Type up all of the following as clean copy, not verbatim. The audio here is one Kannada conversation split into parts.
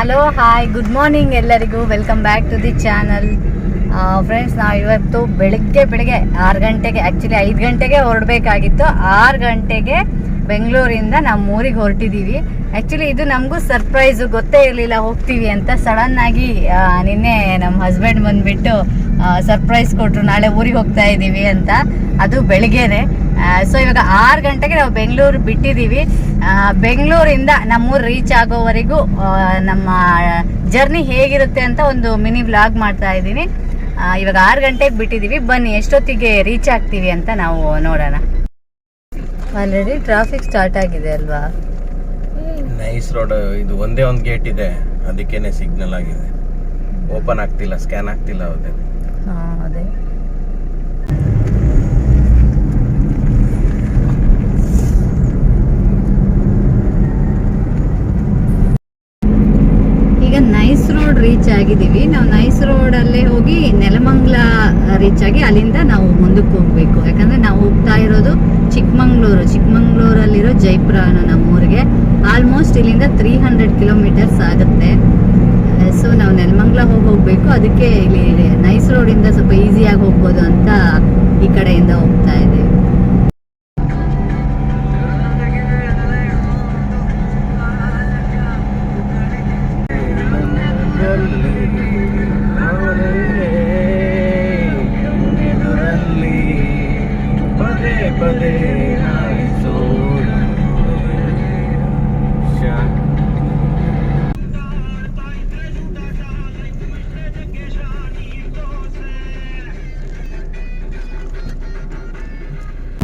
ಹಲೋ ಹಾಯ್ ಗುಡ್ ಮಾರ್ನಿಂಗ್ ಎಲ್ಲರಿಗೂ. Welcome back to the channel. Friends, ನಾವು ಇವತ್ತು ಬೆಳಗ್ಗೆ 6 ಗಂಟೆಗೆ, ಆ್ಯಕ್ಚುಲಿ 5 ಗಂಟೆಗೆ ಹೊರಡಬೇಕಾಗಿತ್ತು. 6 ಗಂಟೆಗೆ ಬೆಂಗಳೂರಿಂದ ನಮ್ಮ ಊರಿಗೆ ಹೊರಟಿದ್ದೀವಿ. ಆ್ಯಕ್ಚುಲಿ ಇದು ನಮಗೂ ಸರ್ಪ್ರೈಸು, ಗೊತ್ತೇ ಇರಲಿಲ್ಲ ಹೋಗ್ತೀವಿ ಅಂತ. ಸಡನ್ನಾಗಿ ನಿನ್ನೆ ನಮ್ಮ ಹಸ್ಬೆಂಡ್ ಬಂದುಬಿಟ್ಟು ಸರ್ಪ್ರೈಸ್ ಕೊಟ್ಟರು, ನಾಳೆ ಊರಿಗೆ ಹೋಗ್ತಾ ಇದ್ದೀವಿ ಅಂತ. ಅದು ಬೆಳಗ್ಗೆನೆ. ಸೊ ಇವಾಗ 6 ಗಂಟೆಗೆ ನಾವು ಬೆಂಗಳೂರು ಬಿಟ್ಟಿದ್ದೀವಿ. ಬೆಂಗಳೂರಿಂದ ನಮ್ಮೂರು ರೀಚ್ ಆಗೋವರೆಗೂ ನಮ್ಮ ಜರ್ನಿ ಹೇಗಿರುತ್ತೆ ಅಂತ ಒಂದು ಮಿನಿ ವ್ಲಾಗ್ ಮಾಡ್ತಾ ಇದ್ದೀನಿ. ಇವಾಗ 6 ಗಂಟೆಗೆ ಬಿಟ್ಟಿದ್ದೀವಿ. ಬನ್ನಿ ಎಷ್ಟೊತ್ತಿಗೆ ರೀಚ್ ಆಗ್ತೀವಿ ಅಂತ ನಾವು ನೋಡೋಣ. ಆಲ್ರೆಡಿ ಟ್ರಾಫಿಕ್ ಸ್ಟಾರ್ಟ್ ಆಗಿದೆ ಅಲ್ವಾ? ನೈಸ್ ರೋಡ್ ಇದು. ಒಂದೇ ಒಂದು ಗೇಟ್ ಇದೆ, ಅದಕ್ಕೇನೆ ಸಿಗ್ನಲ್ ಆಗಿದೆ. ಓಪನ್ ಆಗ್ತಿಲ್ಲ, ಸ್ಕ್ಯಾನ್ ಆಗ್ತಿಲ್ಲ. ಅದೇ ಈಗ ನೈಸ್ ರೋಡ್ ರೀಚ್ ಆಗಿದ್ದೀವಿ. ನಾವು ನೈಸ್ ರೋಡಲ್ಲೇ ಹೋಗಿ ನೆಲಮಂಗಲ ರೀಚ್ ಆಗಿ ಅಲ್ಲಿಂದ ನಾವು ಮುಂದಕ್ಕೆ ಹೋಗಬೇಕು. ಯಾಕಂದರೆ ನಾವು ಹೋಗ್ತಾ ಇರೋದು ಚಿಕ್ಕಮಂಗ್ಳೂರಲ್ಲಿರೋ ಜೈಪುರ ಅನ್ನೋ ನಮ್ಮೂರಿಗೆ. ಆಲ್ಮೋಸ್ಟ್ ಇಲ್ಲಿಂದ 300 ಕಿಲೋಮೀಟರ್ಸ್ ಆಗುತ್ತೆ. ಸೊ ನಾವು ನೆಲಮಂಗಲ ಹೋಗಬೇಕು. ಅದಕ್ಕೆ ಇಲ್ಲಿ ನೈಸ್ ರೋಡಿಂದ ಸ್ವಲ್ಪ ಈಸಿಯಾಗಿ ಹೋಗ್ಬೋದು ಅಂತ ಈ ಕಡೆಯಿಂದ ಹೋಗ್ತಾ ಇದ್ದೀವಿ.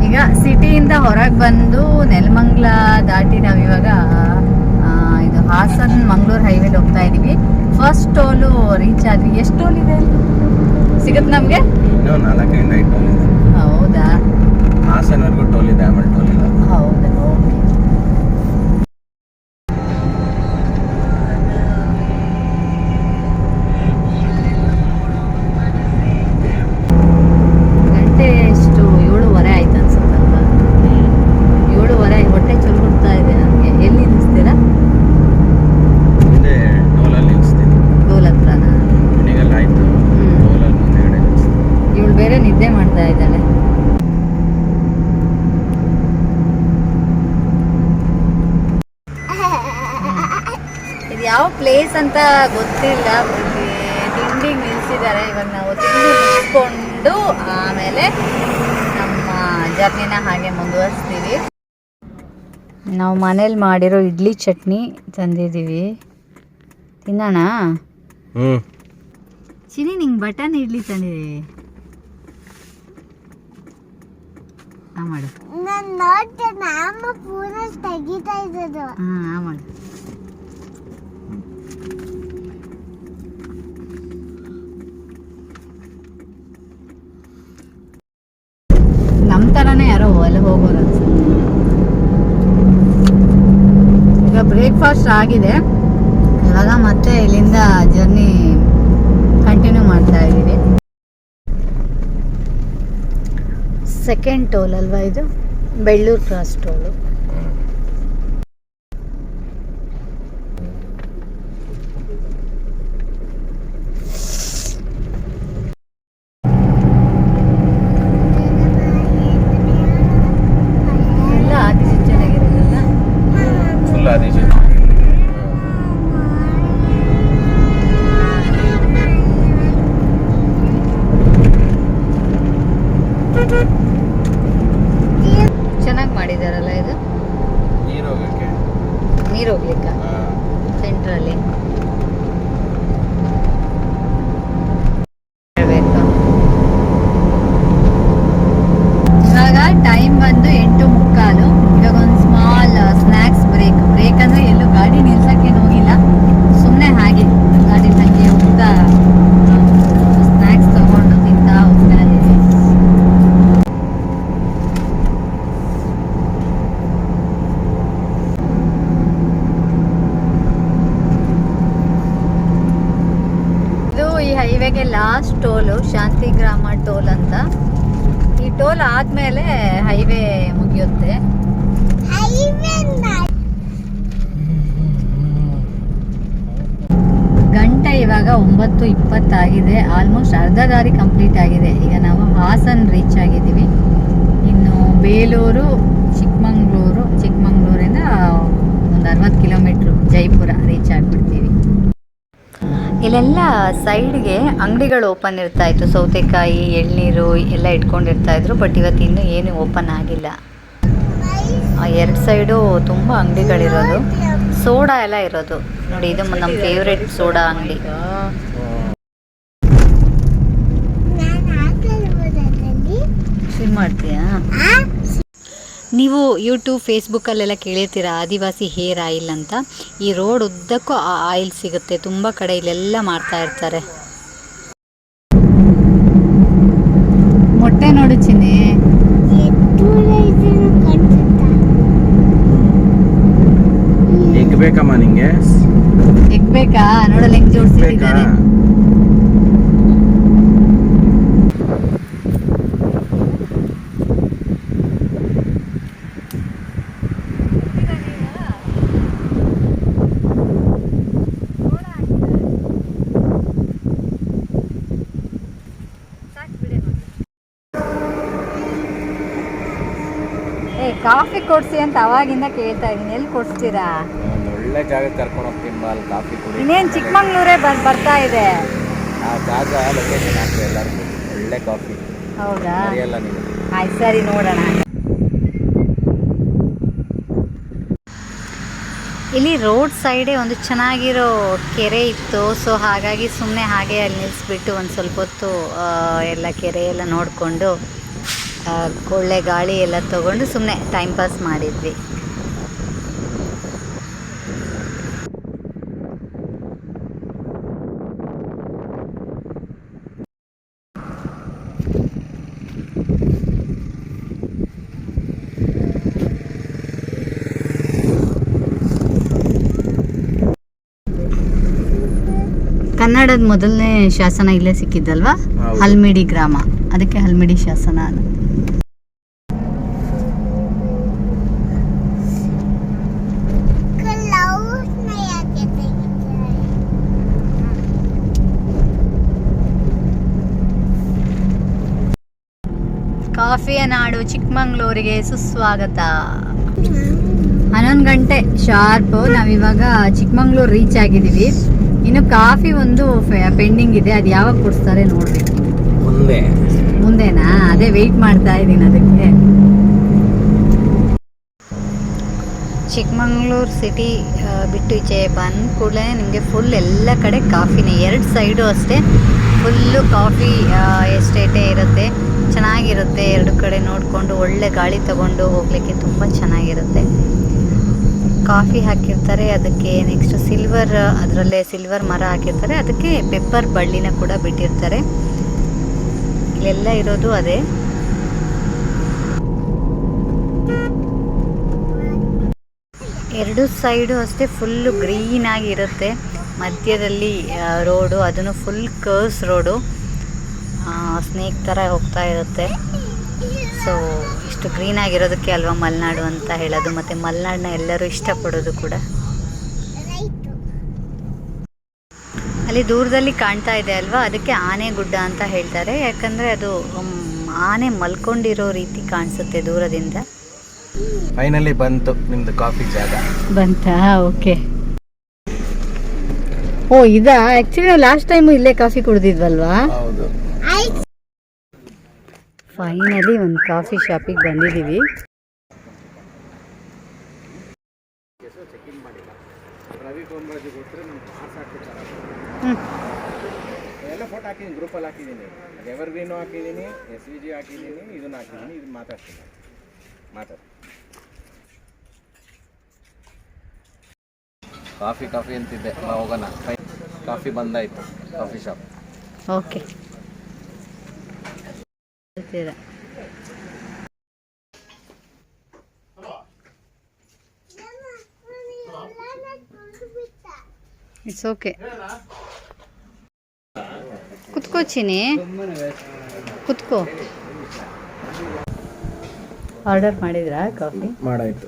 ಈಗ ಸಿಟಿಯಿಂದ ಹೊರಗೆ ಬಂದು ನೆಲಮಂಗಲ ದಾಟಿ ನಾವಿವಾಗ ಇದು ಹಾಸನ್ ಮಂಗಳೂರು ಹೈವೇಲಿ ಹೋಗ್ತಾ ಇದ್ದೀವಿ. ಫಸ್ಟ್ ಟೋಲು ರೀಚ್ ಆದ್ವಿ. ಎಷ್ಟು ಟೋಲ್ ಇದೆ ಸಿಗುತ್ತೆ ನಮಗೆ? 4-5 ಟೋಲ್ ಇದೆ. ಹೌದಾ? ಹಾಸನ್ವರೆಗೂ ಟೋಲ್ ಇದೆ, ಆಮೇಲೆ ಟೋಲ್ ಇಲ್ಲ. ಹೌದಾ? ಓಕೆ. ಗಂಟೆ ಎಷ್ಟು? 7:15 ಆಯ್ತು ಅನ್ಸುತ್ತಲ್ವಾ? 7:15. ಹೊಟ್ಟೆ ಚುರುಗುಡ್ತಾ ಇದೆ ನನಗೆ. ಎಲ್ಲಿ ನಿಲ್ಲಿಸ್ತೀರಾ? ಮುಂದೆ ಟೋಲಲ್ಲಿ ನಿಲ್ಲಿಸ್ತೀನಿ. ಟೋಲ್ ಹತ್ರನಾ? ಮನೆಗೆಲ್ಲ ಆಯ್ತು. ಟೋಲಲ್ಲಿ ಮುಂದೆಗಡೆ ನಿಲ್ಲಿಸ್ತೀನಿ. ಇವಳು ಬೇರೆ ನಿದ್ದೆ ಮಾಡ್ತಾ ಇದ್ದಾಳೆ. ಇದು ಯಾವ ಪ್ಲೇಸ್ ಅಂತ ಗೊತ್ತಿಲ್ಲ. ತಿಂಡಿ ನಿಲ್ಲಿಸಿದ್ದಾರೆ. ಇವಾಗ ನಾವು ತಿಂಡಿ ಮುಗಿಸ್ಕೊಂಡು ಆಮೇಲೆ ನಮ್ಮ ಜರ್ನಿನ ಹಾಗೆ ಮುಂದುವರಿಸ್ತೀವಿ. ನಾವು ಮನೇಲಿ ಮಾಡಿರೋ ಇಡ್ಲಿ ಚಟ್ನಿ ತಂದಿದ್ದೀವಿ, ತಿನ್ನೋಣ. ಚಿನಿ, ನಿಂಗೆ ಬಟನ್ ಇಡ್ಲಿ ತಂದಿದ್ದೀವಿ, ಮಾಡು. ಮಾಡು. ನಮ್ಮ ಥರನೇ ಯಾರೋ ಅಲ್ಲಿ ಹೋಗೋರು ಅನ್ಸುತ್ತೆ. ಈಗ ಬ್ರೇಕ್ಫಾಸ್ಟ್ ಆಗಿದೆ. ಇವಾಗ ಮತ್ತೆ ಇಲ್ಲಿಂದ ಜರ್ನಿ ಕಂಟಿನ್ಯೂ ಮಾಡ್ತಾ ಇದ್ದೀವಿ. ಸೆಕೆಂಡ್ ಟೋಲ್ ಅಲ್ವಾ ಇದು? Bellur cross toll. ಎಲ್ಲ ಆದಿ ಚೆನ್ನಾಗಿರುತ್ತಲ್ಲ. ಫುಲ್ ಆದಿ ಚೆನ್ನಾಗಿ ಮಾಡಿದಾರಲ್ಲ ಇದು. ನೀರು ಹೋಗ್ಲಿಕ್ಕ ಸೆಂಟ್ರಲ್ಲಿ ಇವಾಗ ಟೈಮ್ ಬಂದು 8:15. ಇವಾಗ ಒಂದು ಸ್ಮಾಲ್ ಸ್ನ್ಯಾಕ್ಸ್ ಬ್ರೇಕ್ ಅಂದ್ರೆ ಎಲ್ಲೂ ಗಾಡಿ ನಿಲ್ಸಕ್ಕೇನು ಹೋಗಿಲ್ಲ. ಸುಮ್ಮನೆ ಹಾಗೆ ಗಾಡಿ ಹಾಗೆ ಹೋಗ್ತಾ ಸ್ನ್ಯಾಕ್ಸ್ ತಗೊಂಡು ತಿಂತಾ ಹೋಗ್ತಾ ಇದ್ದೀವಿ. ಈ ಹೈವೇಗೆ ಲಾಸ್ಟ್ ಟೋಲು ಶಾಂತಿಗ್ರಾಮ ಟೋಲ್ ಅಂತ. ಈ ಟೋಲ್ ಆದ್ಮೇಲೆ ಹೈವೇ ಮುಗಿಯುತ್ತೆ. ಗಂಟೆ ಇವಾಗ 9:20 ಆಗಿದೆ. ಆಲ್ಮೋಸ್ಟ್ ಅರ್ಧ ದಾರಿ ಕಂಪ್ಲೀಟ್ ಆಗಿದೆ. ಈಗ ನಾವು ಹಾಸನ್ ರೀಚ್ ಆಗಿದ್ದೀವಿ. ಇನ್ನು ಬೇಲೂರು, ಚಿಕ್ಕಮಂಗ್ಳೂರಿಂದ ಒಂದು 60 ಕಿಲೋಮೀಟ್ರು ಜೈಪುರ ರೀಚ್ ಆಗಿಬಿಡ್ತೀವಿ. ಇಲ್ಲೆಲ್ಲ ಸೈಡ್ಗೆ ಅಂಗಡಿಗಳು ಓಪನ್ ಇರ್ತಾ ಇತ್ತು. ಸೌತೆಕಾಯಿ, ಎಳ್ನೀರು ಎಲ್ಲ ಇಟ್ಕೊಂಡಿರ್ತಾಯಿದ್ರು. ಬಟ್ ಇವತ್ತು ಇನ್ನೂ ಏನು ಓಪನ್ ಆಗಿಲ್ಲ. ಎರಡು ಸೈಡು ತುಂಬ ಅಂಗಡಿಗಳಿರೋದು, ಸೋಡಾ ಎಲ್ಲ ಇರೋದು. ನೋಡಿ, ಇದು ನಮ್ಮ ಫೇವ್ರೆಟ್ ಸೋಡಾ ಅಂಗಡಿ. ಸ್ವಿಮ್ ಮಾಡ್ತೀಯಾ? ನೀವು ಯೂಟ್ಯೂಬ್, ಫೇಸ್ಬುಕ್ಕಲ್ಲೆಲ್ಲ ಕೇಳಿರ್ತೀರ ಆದಿವಾಸಿ ಹೇರ್ ಆಯಿಲ್ ಅಂತ. ಈ ರೋಡ್ ಉದ್ದಕ್ಕೂ ಆ ಆಯಿಲ್ ಸಿಗುತ್ತೆ. ತುಂಬ ಕಡೆ ಇಲ್ಲೆಲ್ಲ ಮಾಡ್ತಾ ಇರ್ತಾರೆ. ಮೊಟ್ಟೆ ನೋಡು ಚಿನ್ನಿ. ಎಗ್ ಬೇಕಮ್ಮ ನಿಂಗೆ? ಎಗ್ ಬೇಕಾ? ನೋಡಲ್ಲ ಹೆಂಗ್ ಜೋಡಿಸಿದ್ದಾರೆ. ಕಾಫಿ ಕೊಡ್ಸಿ ಅಂತ ಅವಾಗಿಂದ ಕೇಳ್ತಾ ಇದ್ದೀನಿ. ಎಲ್ಲಿ ಕೊಡ್ಸ್ತೀರಾ? ಒಳ್ಳೆ ಜಾಗಕ್ಕೆ ಕರ್ಕೊಂಡು ಹೋಗ್ತೀನಿ ಬಾ, ಅಲ್ಲಿ ಕಾಫಿ ಕುಡಿ. ಇನ್ನೇನು ಚಿಕ್ಕಮಂಗ್ಳೂರೇ ಬರ್ತಾ ಇದೆ. ಆ ಜಾಗ ಲೊಕೇಶನ್ ಹಾಕಿ ಎಲ್ಲರಿಗೂ. ಒಳ್ಳೆ ಕಾಫಿ. ಹೌದಾ? ಸರಿಯಲ್ಲ ನೀವು? ಆಯ್ತು, ಸರಿ, ನೋಡೋಣ. ಇಲ್ಲಿ ರೋಡ್ ಸೈಡೇ ಒಂದು ಚೆನ್ನಾಗಿರೋ ಕೆರೆ ಇತ್ತು. ಸೊ ಹಾಗಾಗಿ ಸುಮ್ಮನೆ ಹಾಗೆ ಅಲ್ಲಿ ನಿಲ್ಲಿಸ್ಬಿಟ್ಟು ಒಂದು ಸ್ವಲ್ಪ ಹೊತ್ತು ಎಲ್ಲ ಕೆರೆ ಎಲ್ಲ ನೋಡಿಕೊಂಡು ಒಳ್ಳೆ ಗಾಳಿ ಎಲ್ಲ ತೊಗೊಂಡು ಸುಮ್ಮನೆ ಟೈಮ್ ಪಾಸ್ ಮಾಡಿದ್ವಿ. ಕನ್ನಡದ ಮೊದಲನೇ ಶಾಸನ ಇಲ್ಲೇ ಸಿಕ್ಕಿದ್ದಲ್ವಾ? ಹಲ್ಮಿಡಿ ಗ್ರಾಮ, ಅದಕ್ಕೆ ಹಲ್ಮಿಡಿ ಶಾಸನ ಅದು. ಕಾಫಿಯ ನಾಡು ಚಿಕ್ಕಮಂಗ್ಳೂರಿಗೆ ಸುಸ್ವಾಗತ. 11 ಗಂಟೆ ಶಾರ್ಪ್ ನಾವಿವಾಗ ಚಿಕ್ಕಮಂಗ್ಳೂರು ರೀಚ್ ಆಗಿದ್ದೀವಿ. ಇನ್ನು ಕಾಫಿ ಒಂದು ಪೆಂಡಿಂಗ್ ಇದೆ. ಅದು ಯಾವಾಗ ಕೊಡಿಸ್ತಾರೆ ನೋಡ್ಬೇಕು. ಮುಂದೆನಾ? ಅದೇ ವೆಯ್ಟ್ ಮಾಡ್ತಾ ಇದ್ದೀನಿ ಅದಕ್ಕೆ. ಚಿಕ್ಕಮಂಗ್ಳೂರು ಸಿಟಿ ಬಿಟ್ಟು ಈಚೆ ಬಂದ ಕೂಡಲೇ ನಿಮಗೆ ಫುಲ್ ಎಲ್ಲ ಕಡೆ ಕಾಫಿನೇ. 2 ಸೈಡು ಅಷ್ಟೇ ಫುಲ್ಲು ಕಾಫಿ ಎಸ್ಟೇಟೇ ಇರುತ್ತೆ. ಚೆನ್ನಾಗಿರುತ್ತೆ. 2 ಕಡೆ ನೋಡಿಕೊಂಡು ಒಳ್ಳೆ ಗಾಳಿ ತಗೊಂಡು ಹೋಗ್ಲಿಕ್ಕೆ ತುಂಬ ಚೆನ್ನಾಗಿರುತ್ತೆ. ಕಾಫಿ ಹಾಕಿರ್ತಾರೆ ಅದಕ್ಕೆ. ನೆಕ್ಸ್ಟ್ ಅದರಲ್ಲೇ ಸಿಲ್ವರ್ ಮರ ಹಾಕಿರ್ತಾರೆ. ಅದಕ್ಕೆ ಪೆಪ್ಪರ್ ಬಳ್ಳಿನ ಕೂಡ ಬಿಟ್ಟಿರ್ತಾರೆ. ಇಲ್ಲೆಲ್ಲ ಇರೋದು ಅದೇ. ಎರಡು ಸೈಡು ಅಷ್ಟೇ ಫುಲ್ಲು ಗ್ರೀನ್ ಆಗಿರುತ್ತೆ. ಮಧ್ಯದಲ್ಲಿ ರೋಡು, ಅದನ್ನು ಫುಲ್ ಕರ್ವ್ಸ್ ರೋಡು, ಸ್ನೇಕ್ ಥರ ಹೋಗ್ತಾ ಇರುತ್ತೆ. ಸೊ ಇಷ್ಟು ಗ್ರೀನ್ ಆಗಿರೋದಕ್ಕೆ ಅಲ್ವಾ ಮಲೆನಾಡು ಅಂತ ಹೇಳೋದು. ಮತ್ತು ಮಲೆನಾಡನ್ನ ಎಲ್ಲರೂ ಇಷ್ಟಪಡೋದು ಕೂಡ. ಅಲ್ಲಿ ದೂರದಲ್ಲಿ ಕಾಣ್ತಾ ಇದೆ ಅಲ್ವಾ, ಅದಕ್ಕೆ ಆನೆ ಗುಡ್ಡ ಅಂತ ಹೇಳ್ತಾರೆ. ಯಾಕಂದರೆ ಅದು ಆನೆ ಮಲ್ಕೊಂಡಿರೋ ರೀತಿ ಕಾಣಿಸುತ್ತೆ ದೂರದಿಂದ. ಫೈನಲಿ ಬಂತು ನಿಮ್ದು ಕಾಫಿ ಜಾಗ. ಬಂತಾ? ಓಕೆ. ಓ, ಇದಾ? ಆ್ಯಕ್ಚುಲಿ ನಾವು ಲಾಸ್ಟ್ ಟೈಮು ಇಲ್ಲೇ ಕಾಫಿ ಕುಡಿದಿದ್ವಲ್ವಾ? ಹೌದು. ಫೈನಲಿ ಒಂದು ಕಾಫಿ ಶಾಪಿಗೆ ಬಂದಿದ್ದೀವಿ. ಎಲ್ಲ ಫೋಟೋ ಹಾಕಿದ್ದೀನಿ, ಗ್ರೂಪಲ್ಲಿ ಹಾಕಿದ್ದೀನಿ. ಎವರ್ಗ್ರೀನು ಹಾಕಿದ್ದೀನಿ, SVG ಹಾಕಿದ್ದೀನಿ, ಇದನ್ನು ಹಾಕಿದ್ದೀನಿ. ಇದು ಮಾತಾಡ್ತೀನಿ. ಕಾಫಿ ಅಂತಿದ್ದೆ. ಹೋಗೋಣ. ಕಾಫಿ ಬಂದಾಯ್ತು. Coffee shop. Okay. It's okay. ಕುತ್ಕೋ ಚಿನಿ, ಕುತ್ಕೋ. ಆರ್ಡರ್ ಮಾಡಿದ್ರಾ ಕಾಫಿ? ಮಾಡಾಯ್ತು.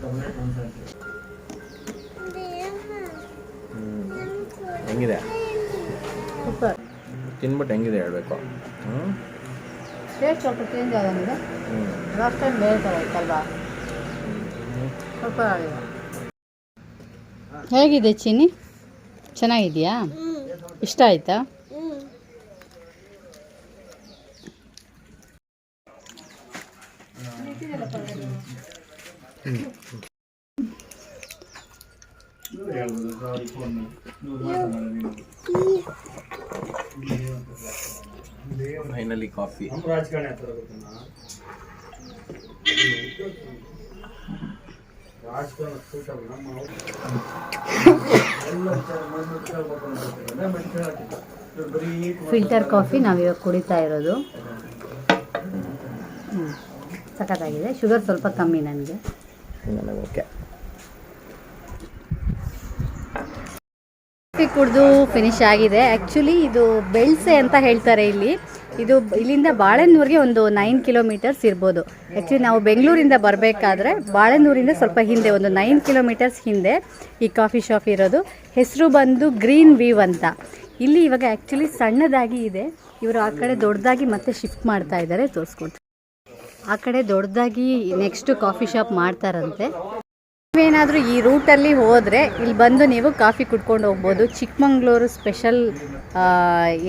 ಹೆಂಗಿದೆ? ಸೂಪರ್. ತಿನ್ಬಿಟ್ಟು ಹೆಂಗಿದೆ ಹೇಳ್ಬೇಕು. ಟೇಸ್ಟ್ ಸ್ವಲ್ಪ ಚೇಂಜ್ ಆಗಿದೆ. ಲಾಸ್ಟ್ ಟೈಮ್ ಬೇರೆ ಥರ ಇತ್ತಲ್ವಾ? ಸೂಪರ್ ಆಗಿದೆ. ಹೇಗಿದೆ ಚೀನಿ? ಚೆನ್ನಾಗಿದೆಯಾ? ಇಷ್ಟ ಆಯ್ತಾ? Finally coffee. ಫಿಲ್ಟರ್ ಕಾಫಿ ನಾವಿವಾಗ ಕುಡಿತಾ ಇರೋದು. ಸಖತ್ತಾಗಿದೆ. ಶುಗರ್ ಸ್ವಲ್ಪ ಕಮ್ಮಿ ನನಗೆ. ಓಕೆ. ಕಾಫಿ ಕುಡಿದು ಫಿನಿಶ್ ಆಗಿದೆ. ಆ್ಯಕ್ಚುಲಿ ಇದು ಬೆಳ್ಸೆ ಅಂತ ಹೇಳ್ತಾರೆ ಇಲ್ಲಿ. ಇದು ಇಲ್ಲಿಂದ ಬಾಳೆನೂರಿಗೆ ಒಂದು 9 ಕಿಲೋಮೀಟರ್ಸ್ ಇರ್ಬೋದು. ಆ್ಯಕ್ಚುಲಿ ನಾವು ಬೆಂಗಳೂರಿಂದ ಬರಬೇಕಾದ್ರೆ ಬಾಳೆನೂರಿಂದ ಸ್ವಲ್ಪ ಹಿಂದೆ ಒಂದು 9 ಕಿಲೋಮೀಟರ್ಸ್ ಹಿಂದೆ ಈ ಕಾಫಿ ಶಾಪ್ ಇರೋದು. ಹೆಸರು ಬಂದು ಗ್ರೀನ್ ವ್ಯೂ ಅಂತ. ಇಲ್ಲಿ ಇವಾಗ ಆ್ಯಕ್ಚುಲಿ ಸಣ್ಣದಾಗಿ ಇದೆ. ಇವರು ಆ ಕಡೆ ದೊಡ್ಡದಾಗಿ ಮತ್ತೆ ಶಿಫ್ಟ್ ಮಾಡ್ತಾ ಇದ್ದಾರೆ. ತೋರಿಸ್ಕೊಡ್ತಾರೆ. ಆ ಕಡೆ ದೊಡ್ಡದಾಗಿ ನೆಕ್ಸ್ಟ್ ಕಾಫಿ ಶಾಪ್ ಮಾಡ್ತಾರಂತೆ. ನೀವೇನಾದರೂ ಈ ರೂಟಲ್ಲಿ ಹೋದರೆ ಇಲ್ಲಿ ಬಂದು ನೀವು ಕಾಫಿ ಕುಡ್ಕೊಂಡು ಹೋಗ್ಬೋದು. ಚಿಕ್ಕಮಂಗ್ಳೂರು ಸ್ಪೆಷಲ್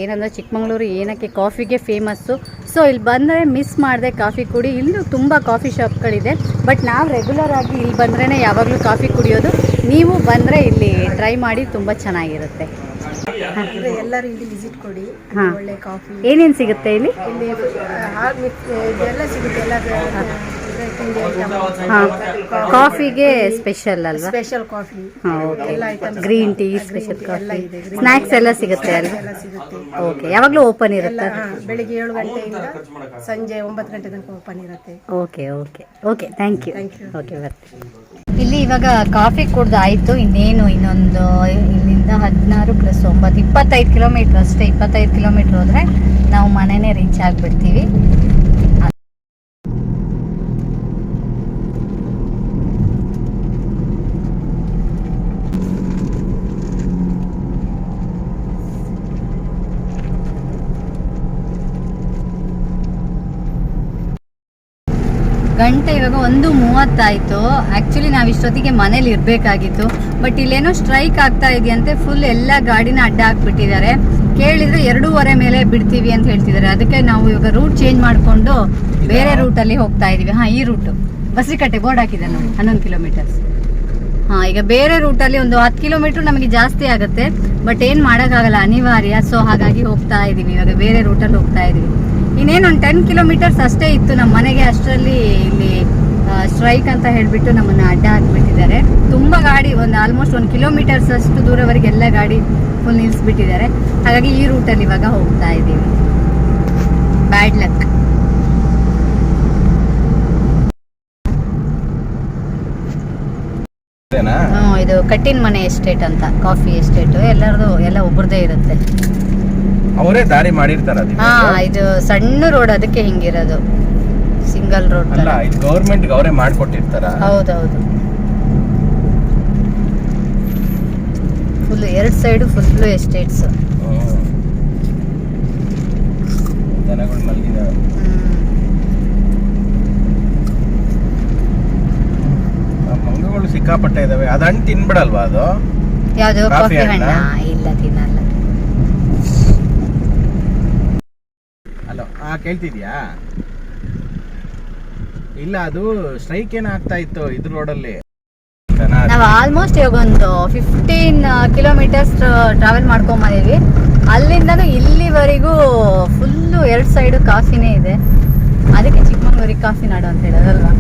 ಏನಂದರೆ ಚಿಕ್ಕಮಂಗ್ಳೂರು ಏನಕ್ಕೆ ಕಾಫಿಗೆ ಫೇಮಸ್ಸು. ಸೊ ಇಲ್ಲಿ ಬಂದರೆ ಮಿಸ್ ಮಾಡದೆ ಕಾಫಿ ಕುಡಿ. ಇಲ್ಲೂ ತುಂಬ ಕಾಫಿ ಶಾಪ್ಗಳಿದೆ. ಬಟ್ ನಾವು ರೆಗ್ಯುಲರ್ ಆಗಿ ಇಲ್ಲಿ ಬಂದ್ರೇ ಯಾವಾಗಲೂ ಕಾಫಿ ಕುಡಿಯೋದು. ನೀವು ಬಂದರೆ ಇಲ್ಲಿ ಟ್ರೈ ಮಾಡಿ, ತುಂಬ ಚೆನ್ನಾಗಿರುತ್ತೆ. ಎಲ್ಲರೂ ಇಲ್ಲಿ ವಿಸಿಟ್ ಕೊಡಿ. ಹಾಂ, ಒಳ್ಳೆ ಕಾಫಿ ಏನೇನು ಸಿಗುತ್ತೆ ಇಲ್ಲಿ? ಇಲ್ಲಿ ಇದೆಲ್ಲ ಸಿಗುತ್ತೆ. ಎಲ್ಲ ತಿಂಡಿ ಐಟಮ್, ಹಾಂ, ಕಾಫಿಗೆ ಸ್ಪೆಷಲ್ ಅಲ್ವಾ? ಸ್ಪೆಷಲ್ ಕಾಫಿ, ಹಾಂ, ಓಕೆ. ಎಲ್ಲ ಐಟಮ್, ಗ್ರೀನ್ ಟೀ, ಸ್ಪೆಷಲ್ ಎಲ್ಲ ಕಾಫಿ, ಇದೆ. ಸ್ನ್ಯಾಕ್ಸ್ ಎಲ್ಲ ಸಿಗುತ್ತೆ ಅಲ್ವಾ? ಎಲ್ಲ ಸಿಗುತ್ತೆ. ಓಕೆ. ಯಾವಾಗಲೂ ಓಪನ್ ಇರುತ್ತೆ? ಬೆಳಿಗ್ಗೆ 7 ಗಂಟೆಯಿಂದ ಸಂಜೆ 9 ಗಂಟೆ ತನಕ ಓಪನ್ ಇರುತ್ತೆ. Okay okay okay, thank you. Thank you. Okay, ಬರ್ತೀನಿ. ಇಲ್ಲಿ ಇವಾಗ ಕಾಫಿ ಕುಡ್ದು ಆಯಿತು. ಇನ್ನೇನು ಇನ್ನೊಂದು ಇಲ್ಲಿಂದ 16 + 9 25 ಕಿಲೋಮೀಟ್ರ್ ಅಷ್ಟೇ. 25 ಕಿಲೋಮೀಟ್ರ್ ಹೋದರೆ ನಾವು ಮನೆಯೇ ರೀಚ್ ಆಗಿಬಿಡ್ತೀವಿ. ಗಂಟೆ ಇವಾಗ 1:30 ಆಯಿತು. ಆ್ಯಕ್ಚುಲಿ ನಾವು ಇಷ್ಟೊತ್ತಿಗೆ ಮನೇಲಿ ಇರಬೇಕಾಗಿತ್ತು. ಬಟ್ ಇಲ್ಲೇನೋ ಸ್ಟ್ರೈಕ್ ಆಗ್ತಾ ಇದೆಯಂತೆ. ಫುಲ್ ಎಲ್ಲ ಗಾಡಿನ ಅಡ್ಡ ಹಾಕ್ಬಿಟ್ಟಿದ್ದಾರೆ. ಕೇಳಿದರೆ 2:15 ಮೇಲೆ ಬಿಡ್ತೀವಿ ಅಂತ ಹೇಳ್ತಿದ್ದಾರೆ. ಅದಕ್ಕೆ ನಾವು ಇವಾಗ ರೂಟ್ ಚೇಂಜ್ ಮಾಡಿಕೊಂಡು ಬೇರೆ ರೂಟಲ್ಲಿ ಹೋಗ್ತಾ ಇದ್ದೀವಿ. ಹಾಂ, ಈ ರೂಟು ಬಸ್ರಿಕಟ್ಟೆ ಬೋರ್ಡ್ ಹಾಕಿದೆ ನೋಡಿ, 11 ಕಿಲೋಮೀಟರ್ಸ್. ಹಾಂ, ಈಗ ಬೇರೆ ರೂಟಲ್ಲಿ ಒಂದು 10 ಕಿಲೋಮೀಟ್ರ್ ನಮಗೆ ಜಾಸ್ತಿ ಆಗುತ್ತೆ. ಬಟ್ ಏನು ಮಾಡೋಕ್ಕಾಗಲ್ಲ, ಅನಿವಾರ್ಯ. ಸೊ ಹಾಗಾಗಿ ಹೋಗ್ತಾ ಇದ್ದೀವಿ. ಇವಾಗ ಬೇರೆ ರೂಟಲ್ಲಿ ಹೋಗ್ತಾ ಇದ್ದೀವಿ. ಇನ್ನೇನು ಒಂದು 10 ಕಿಲೋಮೀಟರ್ಸ್ ಅಷ್ಟೇ ಇತ್ತು ನಮ್ಮ ಮನೆಗೆ. ಅಷ್ಟರಲ್ಲಿ ಇಲ್ಲಿ ಸ್ಟ್ರೈಕ್ ಅಂತ ಹೇಳಿಬಿಟ್ಟು ನಮ್ಮನ್ನು ಅಡ್ಡ ಹಾಕಿಬಿಟ್ಟಿದ್ದಾರೆ. ತುಂಬ ಗಾಡಿ, ಒಂದು ಆಲ್ಮೋಸ್ಟ್ 1 ಕಿಲೋಮೀಟರ್ಸ್ ಅಷ್ಟು ದೂರವರೆಗೆ ಎಲ್ಲ ಗಾಡಿ ಫುಲ್ ನಿಲ್ಲಿಸ್ಬಿಟ್ಟಿದ್ದಾರೆ. ಹಾಗಾಗಿ ಈ ರೂಟಲ್ಲಿ ಇವಾಗ ಹೋಗ್ತಾ ಇದ್ದೀವಿ. Bad luck. ಇದು ಕಟ್ಟಿನ ಮನೆ ಎಸ್ಟೇಟ್ ಅಂತ, ಕಾಫಿ ಎಸ್ಟೇಟು. ಎಲ್ಲರದು ಎಲ್ಲ ಒಬ್ರದೇ ಇರುತ್ತೆ. ಅವರೇ ದಾರಿ ಮಾಡಿರ್ತಾರ. ಹಾ, ಇದು ಸಣ್ಣ ರೋಡ್, ಅದಕ್ಕೆ ಹಿಂಗಿರೋದು ಸಿಂಗಲ್ ರೋಡ್ ಅಲ್ಲ, ಇದು ಗವರ್ಮೆಂಟ್ ಅವರೇ ಮಾಡ್ಕೊಟ್ಟಿರ್ತಾರ. ಹೌದೌದು. Full 2 side full estates. ದನಗಳು ಮಲಗಿದಾವೆ. ಮಂಗಗಳು ಸಿಕ್ಕಾಪಟ್ಟೆ ಇದಾವೆ. ಅದು ಹಣ್ಣು ತಿನ್ಬಿಡಲ್ವಾ? ಅದು ಯಾವುದು? ಕಾಫಿ ಕಾಫಿ ಹಣ್ಣ? ಹಣ್ಣಾ? ಇಲ್ಲ, ತಿನ್ನಲ್ಲ. ಹಲೋ, ಕೇಳ್ತಿದ್ಯಾ? ಇಲ್ಲ, ಅದು ಸ್ಟ್ರೈಕ್ ಏನ್ ಆಗ್ತಾ ಇತ್ತು ಇದ್ರ ರೋಡಲ್ಲಿ. ನಾವು ಆಲ್ಮೋಸ್ಟ್ ಇವಾಗ ಒಂದು 15 ಕಿಲೋಮೀಟರ್ಸ್ ಟ್ರಾವೆಲ್ ಮಾಡ್ಕೊಂಡ್ ಬಂದಿದ್ವಿ. ಅಲ್ಲಿಂದನೂ ಇಲ್ಲಿವರೆಗೂ ಫುಲ್ಲು 2 ಸೈಡು ಕಾಫಿನೇ ಇದೆ. ಅದಕ್ಕೆ ಚಿಕ್ಕಮಂಗ್ಳೂರಿಗೆ ಕಾಫಿ ನಾಡು ಅಂತ ಹೇಳೋದಲ್ವಾ?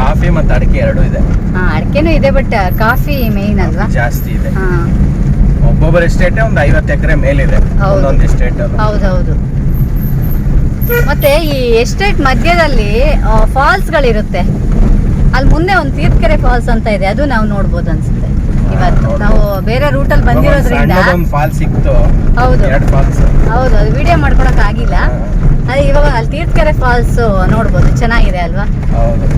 ಕಾಫಿ ಮತ್ತು ಅಡಿಕೆ 2 ಇದೆ. ಹಾ, ಅಡಿಕೆನೂ ಇದೆ, ಬಟ್ ಕಾಫಿ ಮೇಯ್ನ್ ಅಲ್ವಾ? ಜಾಸ್ತಿ ಇದೆ. ಹಾ, ಒಬ್ಬೊಬ್ಬರ ಎಸ್ಟೇಟ್ ಒಂದು 50 ಎಕರೆ ಮೇಲಿದೆ. ಒಂದೊಂದು ಎಸ್ಟೇಟ್. ಹೌದೌದು. ಮತ್ತೆ ಈ ಎಸ್ಟೇಟ್ ಮಧ್ಯದಲ್ಲಿ ಫಾಲ್ಸ್ಗಳಿರುತ್ತೆ. ಅಲ್ಲಿ ಮುಂದೆ ಒಂದು ತೀರ್ಥಕೆರೆ ಫಾಲ್ಸ್ ಅಂತ ಇದೆ. ಅದು ನಾವು ನೋಡ್ಬೋದು ಅನ್ಸುತ್ತೆ. ಇವತ್ತು ನಾವು ಬೇರೆ ರೂಟಲ್ಲಿ ಬಂದಿರೋದ್ರಿಂದ ಫಾಲ್ಸ್ ಸಿಕ್ತು. ಹೌದು 2 ಫಾಲ್ಸ್. ಹೌದು, ಅದು ವಿಡಿಯೋ ಮಾಡ್ಕೊಳಕ್ ಆಗಿಲ್ಲ. ಅದೇ ಇವಾಗ ಅಲ್ಲಿ ತೀರ್ಥಕೆರೆ ಫಾಲ್ಸ್ ನೋಡ್ಬೋದು. ಚೆನ್ನಾಗಿದೆ ಅಲ್ವಾ? ಹೌದು.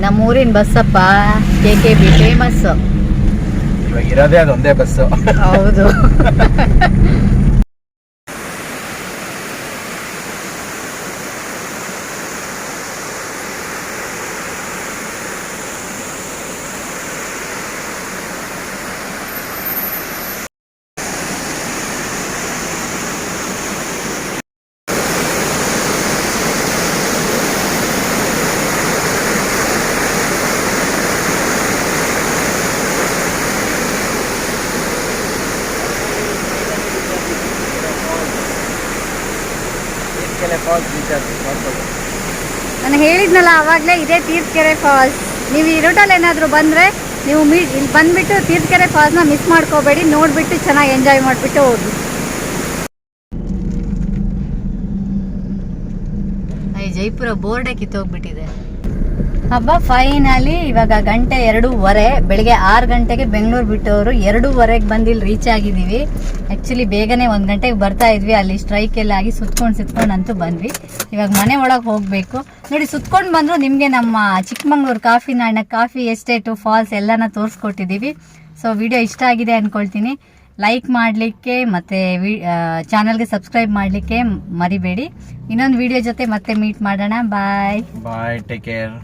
ನಮ್ಮೂರಿನ ಬಸ್ಸಪ್ಪ KKB ಫೇಮಸ್. ಇವಾಗ ಇರೋದೇ ಅದೊಂದೇ ಬಸ್ಸು. ಹೌದು. ನಾನು ಹೇಳಿದ್ನಲ್ಲ ಆವಾಗಲೇ, ಇದೇ ತೀರ್ಥಕೆರೆ ಫಾಲ್ಸ್. ನೀವು ಈ ರೂಟಲ್ಲಿ ಏನಾದರೂ ಬಂದರೆ ನೀವು ಇಲ್ಲಿ ಬಂದುಬಿಟ್ಟು ತೀರ್ಥಕೆರೆ ಫಾಲ್ಸ್ನ ಮಿಸ್ ಮಾಡ್ಕೋಬೇಡಿ. ನೋಡಿಬಿಟ್ಟು ಚೆನ್ನಾಗಿ ಎಂಜಾಯ್ ಮಾಡಿಬಿಟ್ಟು ಹೋಗಿ. ಜೈಪುರ ಬೋರ್ಡೇ ಕಿತ್ತೋಗ್ಬಿಟ್ಟಿದೆ. ಹಬ್ಬ ಫೈನಲಿ ಇವಾಗ 2:02, ಬೆಳಿಗ್ಗೆ 6 ಗಂಟೆಗೆ ಬೆಂಗಳೂರು ಬಿಟ್ಟವರು 2:02ಗೆ ಬಂದು ಇಲ್ಲಿ ರೀಚ್ ಆಗಿದ್ದೀವಿ. ಆ್ಯಕ್ಚುಲಿ ಬೇಗನೆ 1 ಗಂಟೆಗೆ ಬರ್ತಾ ಇದ್ವಿ, ಅಲ್ಲಿ ಸ್ಟ್ರೈಕ್ ಎಲ್ಲ ಆಗಿ ಸುತ್ಕೊಂಡು ಅಂತೂ ಬಂದ್ವಿ. ಇವಾಗ ಮನೆ ಒಳಗೆ ಹೋಗಬೇಕು. ನೋಡಿ, ಸುತ್ಕೊಂಡು ಬಂದರೂ ನಿಮಗೆ ನಮ್ಮ ಚಿಕ್ಕಮಂಗ್ಳೂರು ಕಾಫಿ ಎಸ್ಟೇಟು, ಫಾಲ್ಸ್ ಎಲ್ಲನ ತೋರಿಸ್ಕೊಟ್ಟಿದ್ದೀವಿ. ಸೊ ವಿಡಿಯೋ ಇಷ್ಟ ಆಗಿದೆ ಅಂದ್ಕೊಳ್ತೀನಿ. ಲೈಕ್ ಮಾಡಲಿಕ್ಕೆ ಮತ್ತು ಚಾನಲ್ಗೆ ಸಬ್ಸ್ಕ್ರೈಬ್ ಮಾಡಲಿಕ್ಕೆ ಮರಿಬೇಡಿ. ಇನ್ನೊಂದು ವಿಡಿಯೋ ಜೊತೆ ಮತ್ತೆ ಮೀಟ್ ಮಾಡೋಣ. ಬಾಯ್ ಬಾಯ್, ಟೇಕ್ ಕೇರ್.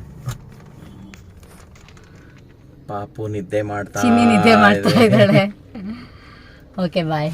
ಪಾಪು ನಿದ್ದೆ ಮಾಡ್ತಾ ಇದ್ದಾಳೆ. ಓಕೆ, ಬಾಯ್.